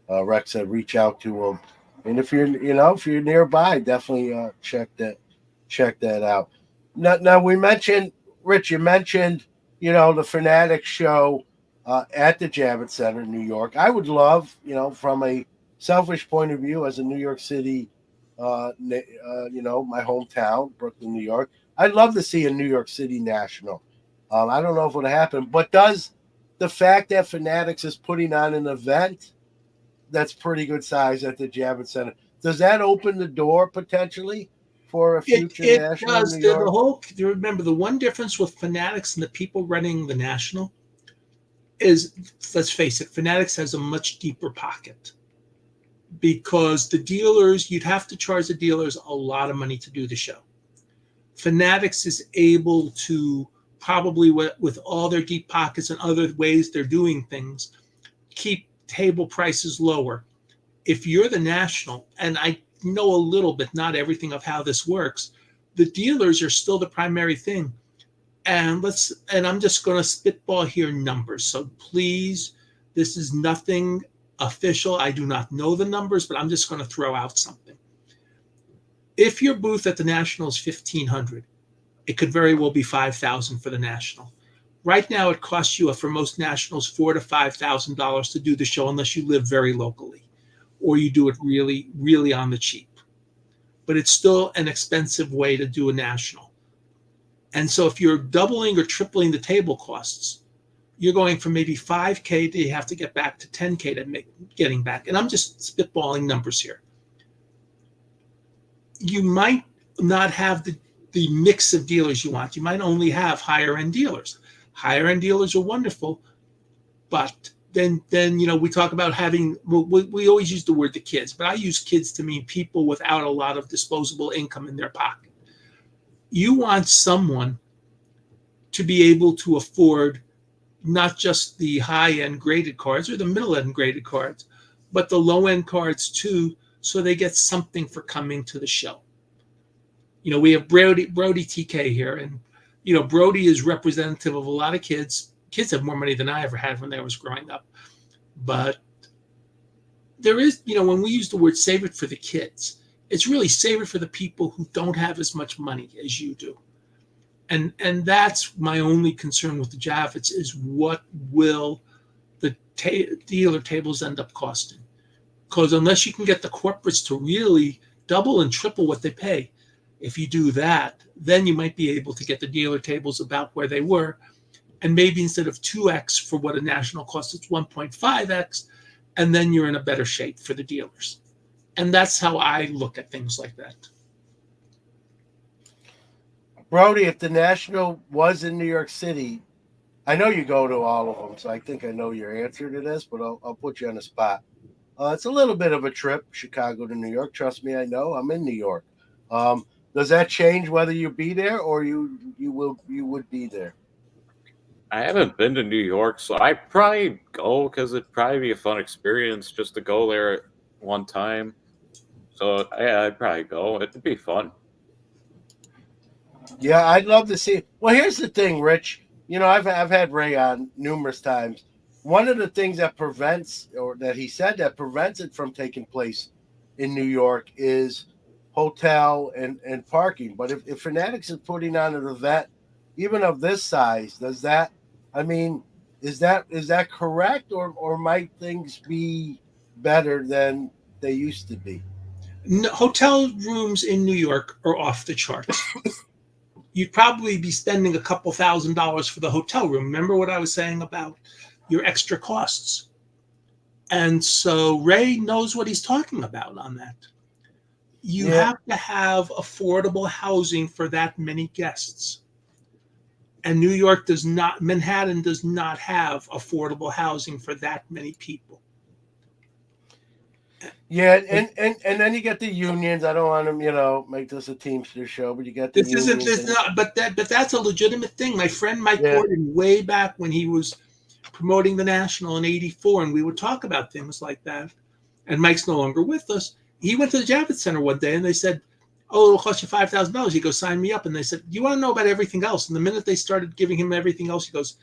Rex and reach out to him. And if you're nearby, definitely check that out. Now we mentioned, Rich, you mentioned the Fanatics show at the Javits Center in New York. I would love, from a selfish point of view, as a New York City, my hometown, Brooklyn, New York, I'd love to see a New York City National. I don't know if it would happen, but does the fact that Fanatics is putting on an event that's pretty good size at the Javits Center, does that open the door potentially for a future National does. in New York? Remember, the one difference with Fanatics and the people running the National is, let's face it, Fanatics has a much deeper pocket, because the dealers, you'd have to charge the dealers a lot of money to do the show. Fanatics is able to, probably with all their deep pockets and other ways they're doing things, keep table prices lower. If you're the National, and I know a little bit, not everything of how this works, the dealers are still the primary thing. And I'm just going to spitball here numbers. So please, this is nothing official. I do not know the numbers, but I'm just going to throw out something. If your booth at the National is $1,500, it could very well be $5,000 for the National. Right now, it costs you, for most Nationals, $4,000 to $5,000 to do the show, unless you live very locally or you do it really, really on the cheap. But it's still an expensive way to do a National. And so if you're doubling or tripling the table costs, you're going from maybe $5K to you have to get back to $10K to getting back. And I'm just spitballing numbers here. You might not have the mix of dealers you want. You might only have higher end dealers. Higher end dealers are wonderful, but then we talk about having, we always use the word the kids, but I use kids to mean people without a lot of disposable income in their pocket. You want someone to be able to afford not just the high end graded cards or the middle end graded cards, but the low end cards too, so they get something for coming to the show. We have Brody TK here, and Brody is representative of a lot of kids. Kids have more money than I ever had when I was growing up. But there is, when we use the word save it for the kids, it's really save it for the people who don't have as much money as you do. And that's my only concern with the Javits, is what will the dealer tables end up costing? Because unless you can get the corporates to really double and triple what they pay, if you do that, then you might be able to get the dealer tables about where they were. And maybe instead of 2x for what a National costs, it's 1.5x. And then you're in a better shape for the dealers. And that's how I look at things like that. Brody, if the National was in New York City, I know you go to all of them, so I think I know your answer to this, but I'll put you on the spot. It's a little bit of a trip, Chicago to New York. Trust me, I know. I'm in New York. Does that change whether you be there or you would be there? I haven't been to New York, so I'd probably go, because it'd probably be a fun experience just to go there one time. So yeah, I'd probably go. It'd be fun. Yeah, I'd love to see. Well, here's the thing, Rich. I've had Ray on numerous times, one of the things that prevents, or that he said that prevents it from taking place in New York, is hotel and parking. But if Fanatics is putting on an event, even of this size, does that? I mean, is that correct, or might things be better than they used to be? No, hotel rooms in New York are off the charts. You'd probably be spending a couple $1,000s for the hotel room. Remember what I was saying about your extra costs? And so Ray knows what he's talking about on that. You Yeah, have to have affordable housing for that many guests. And New York does not, Manhattan does not have affordable housing for that many people. yeah, and then you get the unions. I don't want to, make this a Teamster show, but you get the This isn't unions, this and not, but that's a legitimate thing. My friend Mike yeah, Gordon, way back when he was promoting the National in '84, and we would talk about things like that. And Mike's no longer with us. He went to the Javits Center one day, and they said, "Oh, it'll cost you $5,000." He goes, "Sign me up." And they said, "You want to know about everything else?" And the minute they started giving him everything else, he goes,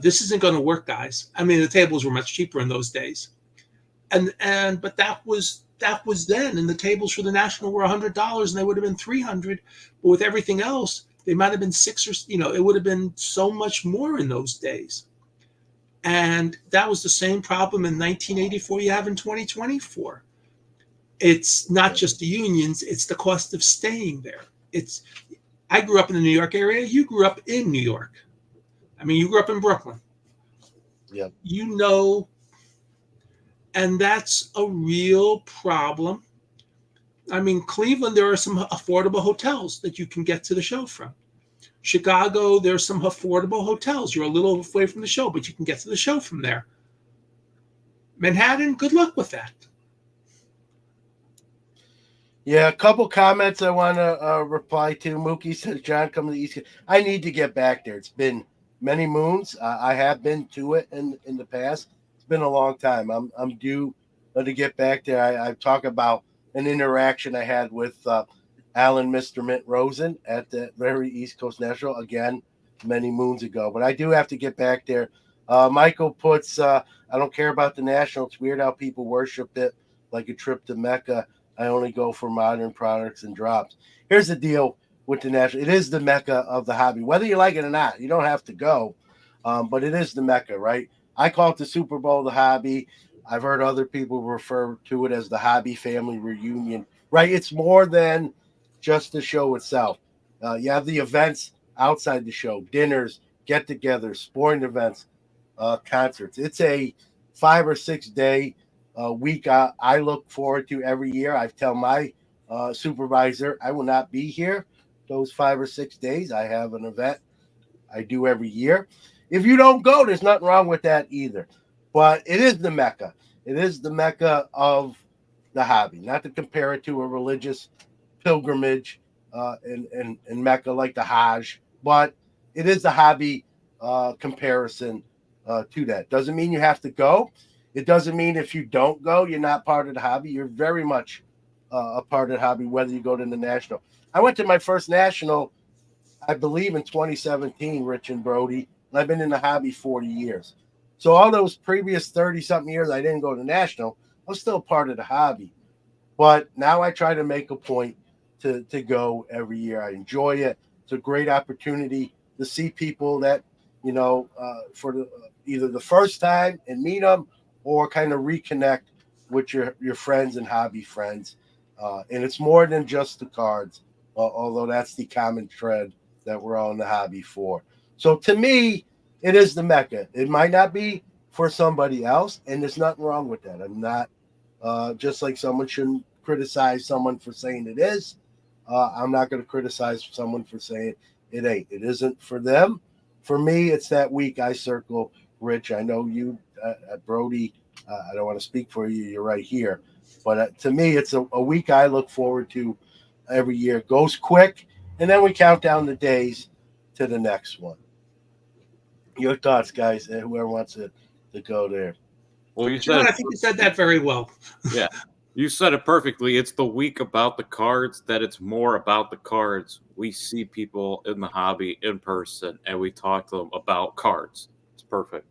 "This isn't going to work, guys." I mean, the tables were much cheaper in those days, and but that was then, and the tables for the National were $100, and they would have been $300. But with everything else, they might have been six, or it would have been so much more in those days. And that was the same problem in 1984 you have in 2024. It's not just the unions, it's the cost of staying there. It's I grew up in the New York area, you grew up in New York. I mean, you grew up in Brooklyn. yeah, You know, and that's a real problem. I mean, Cleveland, there are some affordable hotels that you can get to the show from. Chicago, there's some affordable hotels. You're a little away from the show, but you can get to the show from there. Manhattan, good luck with that. yeah. A couple comments I want to reply to. Mookie says, "John, come to the East Coast." I need to get back there. It's been many moons. I have been to it in the past. It's been a long time. I'm due to get back there. I talk about an interaction I had with Alan Mr. Mint Rosen at the very East Coast National, again, many moons ago. But I do have to get back there. Michael puts, "I don't care about the National. It's weird how people worship it like a trip to Mecca. I only go for modern products and drops." Here's the deal with the National. It is the Mecca of the hobby, whether you like it or not. You don't have to go, but it is the Mecca, right? I call it the Super Bowl the hobby. I've heard other people refer to it as the hobby family reunion, right? It's more than just the show itself. You have the events outside the show, dinners, get-togethers, sporting events, concerts. It's a 5 or 6 day week I look forward to every year. I tell my supervisor I will not be here those 5 or 6 days. I have an event I do every year. If you don't go, there's nothing wrong with that either. But it is the Mecca. It is the Mecca of the hobby. Not to compare it to a religious pilgrimage in Mecca like the Hajj, but it is the hobby comparison to that. Doesn't mean you have to go. It doesn't mean if you don't go, you're not part of the hobby. You're very much a part of the hobby, whether you go to the national. I went to my first national, I believe, in 2017, Rich and Brody, and I've been in the hobby 40 years. So all those previous 30 something years I didn't go to national, I was still part of the hobby. But now I try to make a point to go every year. I enjoy it. It's a great opportunity to see people that, for either the first time and meet them, or kind of reconnect with your friends and hobby friends. And it's more than just the cards, although that's the common thread that we're all in the hobby for. So to me, it is the Mecca. It might not be for somebody else, and there's nothing wrong with that. I'm not just like someone shouldn't criticize someone for saying it is. I'm not going to criticize someone for saying it ain't. It isn't for them. For me, it's that week I circle. Rich, I know you, Brody. I don't want to speak for you. You're right here. But to me, it's a week I look forward to every year. It goes quick, and then we count down the days to the next one. Your thoughts, guys, whoever wants to go there. Well, you John, said I think you said that very well. yeah. You said it perfectly. It's the week about the cards that it's more about the cards. We see people in the hobby in person and we talk to them about cards. It's perfect.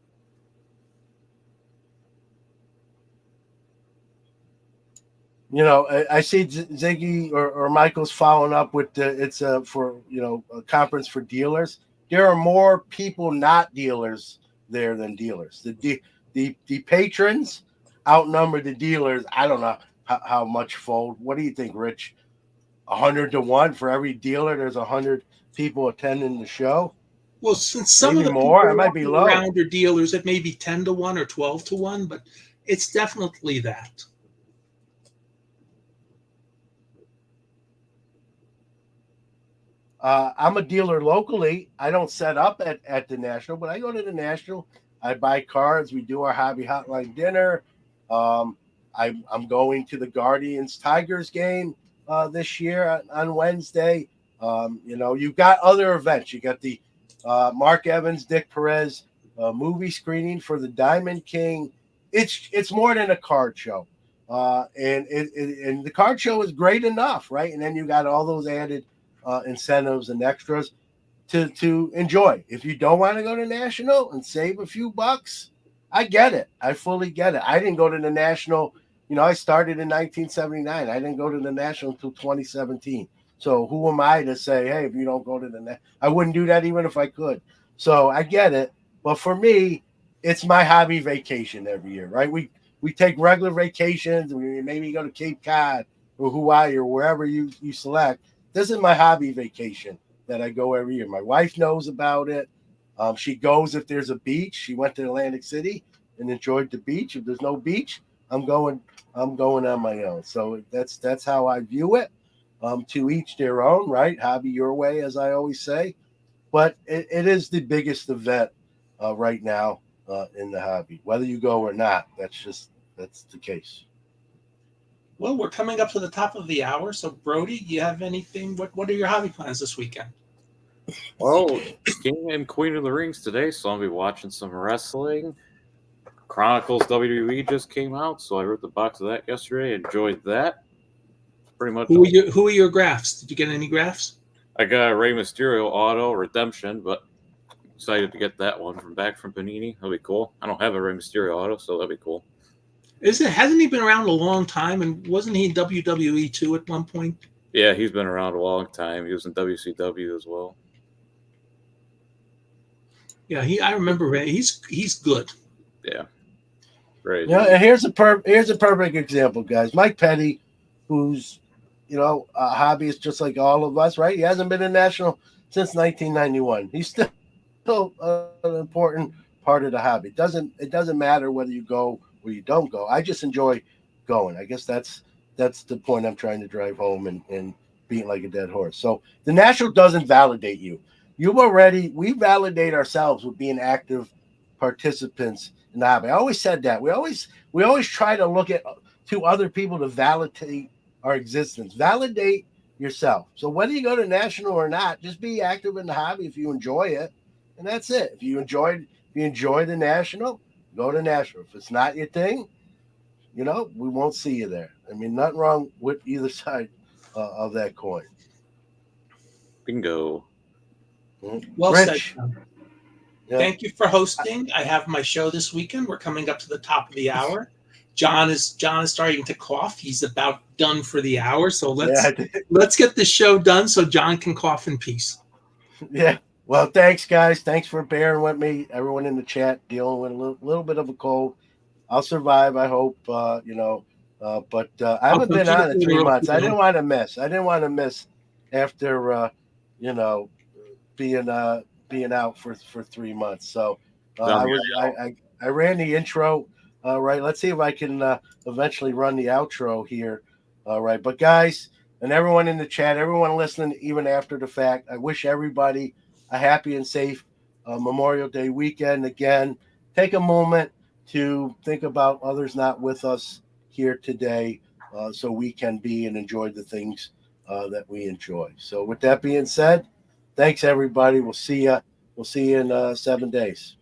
I see Ziggy or Michael's following up with for a conference for dealers. There are more people not dealers there than dealers. The patrons outnumber the dealers. I don't know how much fold. What do you think, Rich? 100-1 for every dealer. There's 100 people attending the show. Well, since some Maybe of the more. people I might be low. around are dealers, it may be 10-1 or 12-1, but it's definitely that. I'm a dealer locally. I don't set up at the National, but I go to the National. I buy cards. We do our hobby hotline dinner. I'm going to the Guardians Tigers game this year on Wednesday. You've got other events. You got the Mark Evans, Dick Perez movie screening for the Diamond King. It's more than a card show, and the card show is great enough, right? And then you got all those added incentives and extras to enjoy. If you don't want to go to National and save a few bucks, I get it. I fully get it. I didn't go to the National. I started in 1979. I didn't go to the National until 2017. So who am I to say, hey, if you don't go to the I wouldn't do that even if I could. So I get it. But for me, it's my hobby vacation every year, right? We take regular vacations. We maybe go to Cape Cod or Hawaii or wherever you select. This is my hobby vacation that I go every year. My wife knows about it. She goes if there's a beach. She went to Atlantic City and enjoyed the beach. If there's no beach, I'm going on my own. So that's how I view it. To each their own, right? Hobby your way, as I always say. But it is the biggest event right now in the hobby. Whether you go or not, that's the case. Well, we're coming up to the top of the hour. So, Brody, do you have anything? What are your hobby plans this weekend? Well, King and Queen of the Rings today, so I'll be watching some wrestling. Chronicles WWE just came out, so I ripped the box of that yesterday. Enjoyed that. Pretty much. Who are your graphs? Did you get any graphs? I got a Rey Mysterio auto redemption, but excited to get that one from Panini. That'll be cool. I don't have a Rey Mysterio auto, so that'll be cool. Hasn't he been around a long time? And wasn't he in WWE too at one point? Yeah, he's been around a long time. He was in WCW as well. Yeah, I remember Ray. He's good. Yeah. Right. Yeah, and here's a perfect example, guys. Mike Petty, who's a hobbyist just like all of us, right? He hasn't been in National since 1991. He's still an important part of the hobby. It doesn't matter whether you go or you don't go. I just enjoy going. I guess that's the point I'm trying to drive home and being like a dead horse. So the National doesn't validate you. We validate ourselves with being active participants in the hobby. I always said that. We always try to look to other people to validate our existence. Validate yourself. So whether you go to National or not, just be active in the hobby if you enjoy it, and that's it. If you enjoy the National, go to National. If it's not your thing, we won't see you there. I mean, nothing wrong with either side of that coin. Bingo. Well Rich. said. Yeah. Thank you for hosting. I have my show this weekend. We're coming up to the top of the hour. John is starting to cough. He's about done for the hour. So let's get the show done so John can cough in peace. Yeah. Well, thanks, guys. Thanks for bearing with me. Everyone in the chat dealing with a little bit of a cold. I'll survive, I hope. But I haven't been on in 3 months. I didn't want to miss after being out for 3 months. So I ran the intro. Right. Let's see if I can eventually run the outro here. All right. But guys, and everyone in the chat, everyone listening, even after the fact, I wish everybody a happy and safe Memorial Day weekend. Again, take a moment to think about others not with us here today, so we can be and enjoy the things that we enjoy. So with that being said, thanks everybody. We'll see you in 7 days.